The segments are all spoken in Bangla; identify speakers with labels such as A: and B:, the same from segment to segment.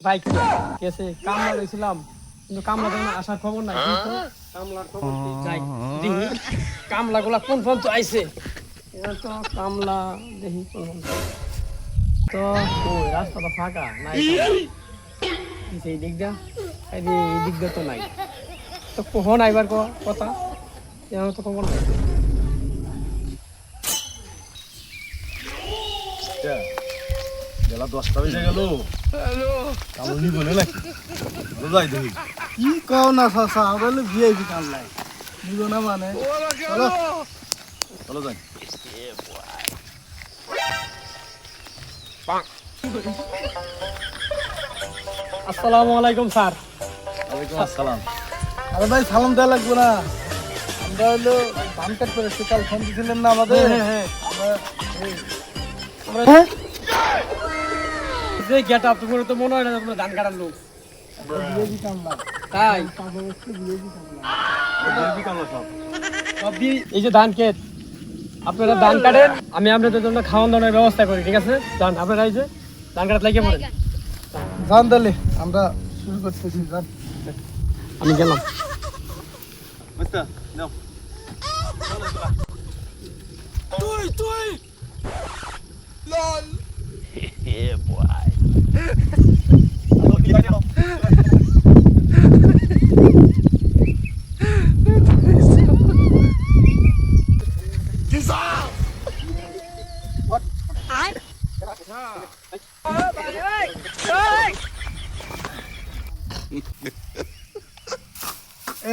A: বাইক কেসে কামলা গেছিলাম কিন্তু কামলা তো আসার খবর নাই কিন্তু কামলার খবর কি যাই দেখি কামলাগুলা কোন পর্যন্ত আইছে এটা তো কামলা দেখি কোন পর্যন্ত তো ওই রাস্তাটা ফাঁকা নাই সেই দিক দিয়া এই দিক দিয়া তো নাই তো কখন আইবার কথা এমন তো খবর নাই
B: বেলা 10টা বেজে গেল কামলি বলে নাকি যাই দেখি
C: কি কও না চাচা আমরা ভিআইপি কামলাই নিব না মানে চলো
B: চলো যাই
A: আসসালামু আলাইকুম স্যার
B: ওয়ালাইকুম আসসালাম
C: আরে ভাই সালাম দেওয়া লাগবে না আমরা হলো ধান কাট করে সকাল ফোন দিয়েছিলেন না আমাদের
A: যে গেট আপ করে তো মনে হয় না তোমরা ধান কাটার লোক
C: ভিআইপি কামলা
A: তাই
C: ভিআইপি কামলা
A: সব এই যে ধান ক্ষেত আপনারা ধান কাটেন আমি আপনাদের জন্য খাওয়ান দাওয়ার ব্যবস্থা করি ঠিক আছে ধান আপনারা এই যে ধান কাটাতে লাগিয়ে পড়েন
C: জান তাহলে আমরা শুরু করতেছি জান
A: আমি গেলাম
B: বুঝতা নাও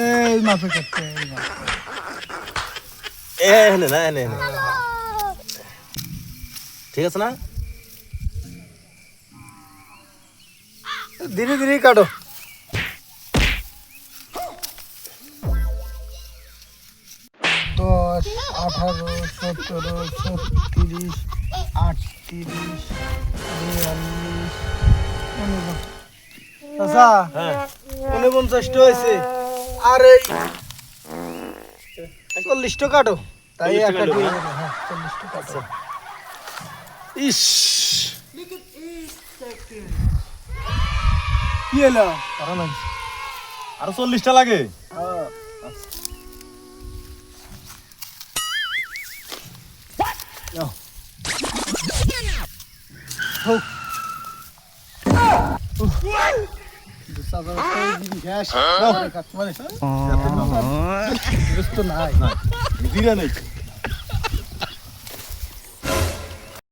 C: এই মাপে কাটতে এই মাপে।
B: নে ঠিক আছে না
C: ধীরে ধীরে কাটো দশ 18 17 36 38 42 চাচা
B: হ্যাঁ
C: 49টা হয়েছে আর এই 40টা কাটো তাই
B: 40টা
C: একটা
B: কাটো,
C: দিয়ে
B: হ্যাঁ?
C: দেবো, হ্যাঁ 40টা কাটো
B: ইস
C: কি হলো কারণ
B: আরো 40টা লাগে
C: নাই
B: ধীরে নেই